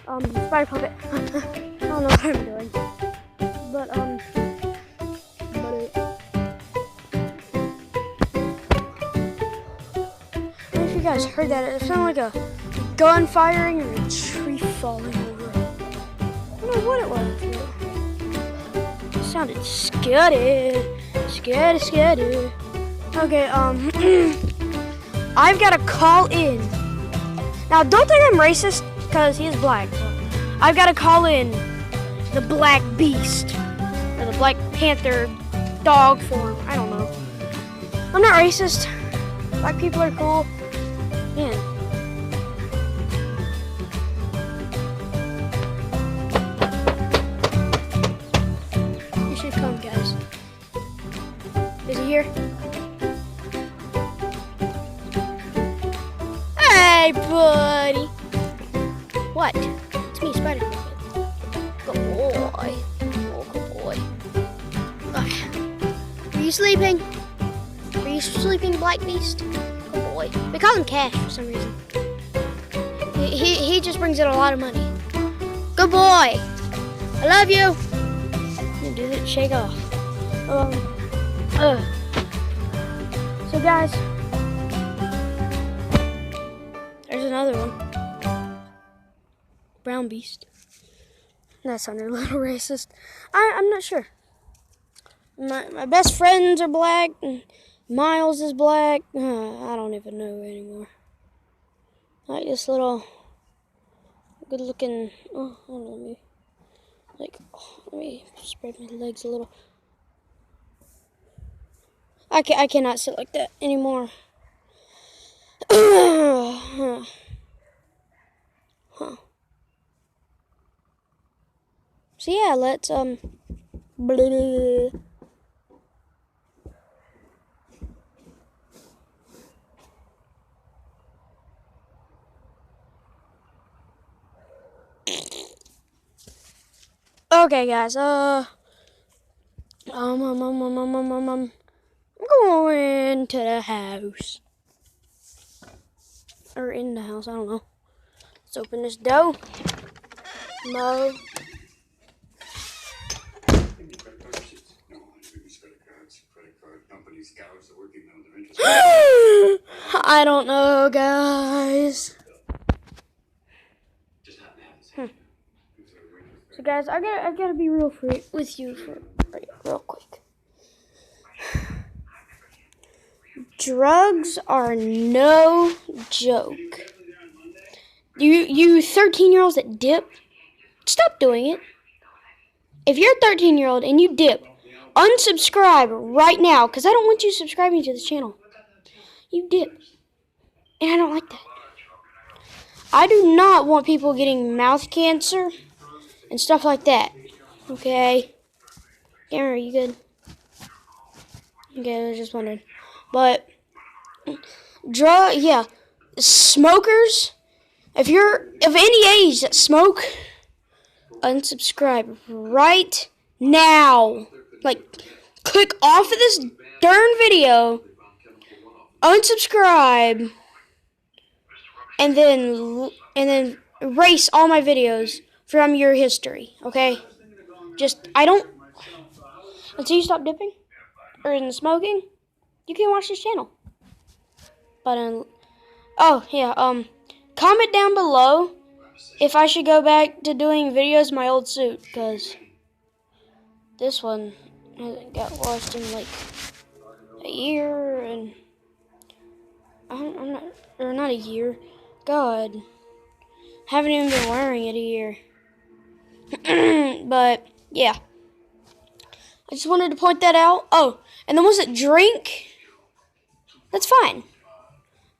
Spider puppet. I don't know what I'm doing. But, I don't know if you guys heard that. It sounded like a gun firing or a tree falling over. I don't know what it was. It sounded scary. Scary. Okay, I've got to call in. Now, don't think I'm racist, because he is black. So I've got to call in the Black Beast, or the Black Panther dog form. I don't know. I'm not racist. Black people are cool. Man. You should come, guys. Is he here? Hey, buddy. What? It's me, Spider. Good boy. Oh, good boy. Are you sleeping? Are you sleeping, Black Beast? Good boy. We call him Cash for some reason. He just brings in a lot of money. Good boy. I love you. You do that. Shake off. So guys, there's another one. Brown Beast. That sounded a little racist. I'm not sure. My best friends are black. Miles is black. I don't even know anymore. Like this little good looking. Oh, hold on, let me spread my legs a little. I cannot sit like that anymore. Huh. So yeah, let's Okay, guys. I'm going to the house. Or in the house, I don't know. Let's open this door. No. I don't know, guys. So, guys, I gotta be real free with you for real quick. Drugs are no joke. You 13-year-olds that dip, stop doing it. If you're a 13-year-old and you dip, unsubscribe right now, because I don't want you subscribing to this channel. You dip. And I don't like that. I do not want people getting mouth cancer and stuff like that. Okay? Cameron, are you good? Okay, I was just wondering. But, smokers, if you're of any age that smoke, unsubscribe right now. Like, click off of this darn video, unsubscribe, and then erase all my videos from your history, okay? Until you stop dipping or in smoking, you can watch this channel. But, comment down below if I should go back to doing videos in my old suit, because this one got lost in like a year, and not a year. God, haven't even been wearing it a year. But yeah, I just wanted to point that out. Oh, and the ones that drink, that's fine.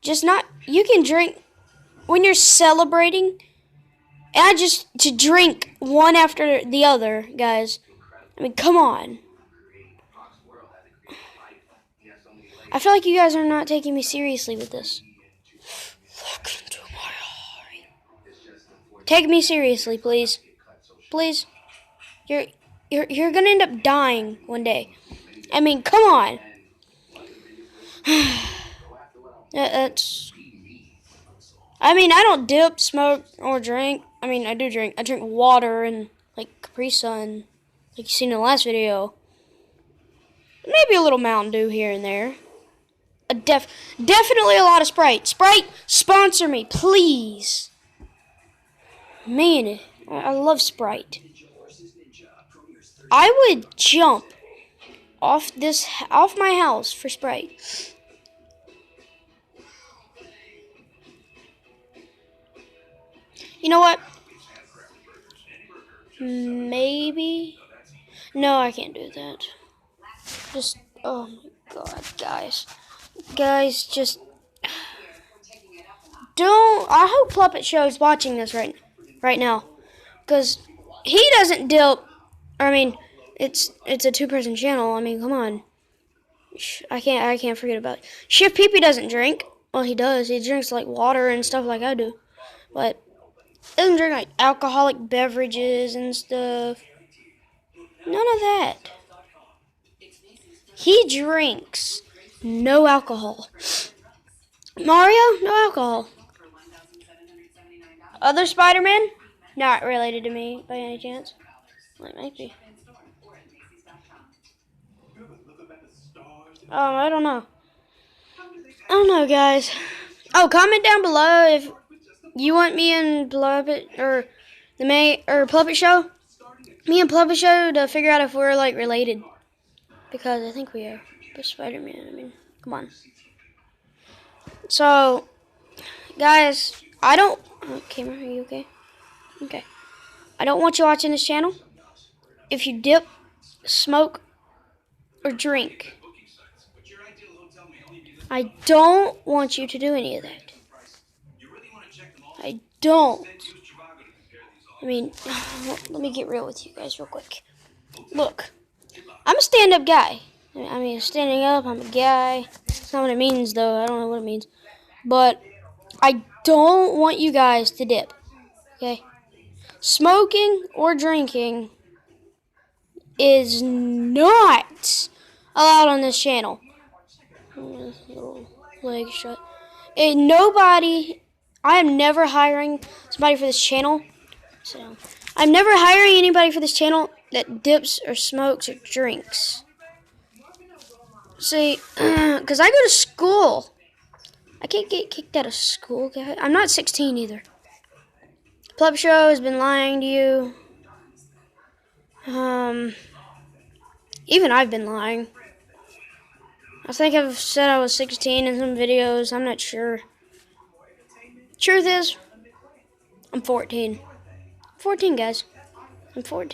You can drink when you're celebrating. And to drink one after the other, guys. I mean, come on. I feel like you guys are not taking me seriously with this. Look into my eye. Take me seriously, please. Please. You're gonna end up dying one day. I mean, come on. I don't dip, smoke, or drink. I mean, I drink water and like Capri Sun, like you seen in the last video. Maybe a little Mountain Dew here and there. Definitely a lot of Sprite. Sprite, sponsor me, please. Man, I love Sprite. I would jump off my house for Sprite. You know what? Maybe. No, I can't do that. Just, oh my God, guys, just don't. I hope Puppet Show is watching this right now, because he doesn't dip. I mean, it's a 2-person channel. I mean, come on. I can't forget about it. Chef Pee Pee doesn't drink. Well, he does. He drinks like water and stuff like I do, but he doesn't drink like alcoholic beverages and stuff. None of that. He drinks no alcohol. Mario, no alcohol. Other Spider-Man, not related to me by any chance. Well, it might be. Oh, I don't know. I don't know, guys. Oh, comment down below if you want me and Puppet or Puppet Show. Me and Puppet Show to figure out if we're like related, because I think we are. But Spider-Man, I mean, come on. So, guys, I don't. Oh, camera, are you okay? Okay. I don't want you watching this channel if you dip, smoke, or drink. I don't want you to do any of that. I don't. I mean, let me get real with you guys real quick. Look, I'm a stand-up guy. I mean, standing up, I'm a guy. That's not what it means, though. I don't know what it means. But I don't want you guys to dip, okay? Smoking or drinking is not allowed on this channel. Little leg shut. And nobody, I am never hiring somebody for this channel. So, I'm never hiring anybody for this channel that dips or smokes or drinks. See, because I go to school. I can't get kicked out of school, guys. I'm not 16 either. Puppet Show has been lying to you. Even I've been lying. I think I've said I was 16 in some videos. I'm not sure. Truth is, I'm 14. 14, guys. I'm 14.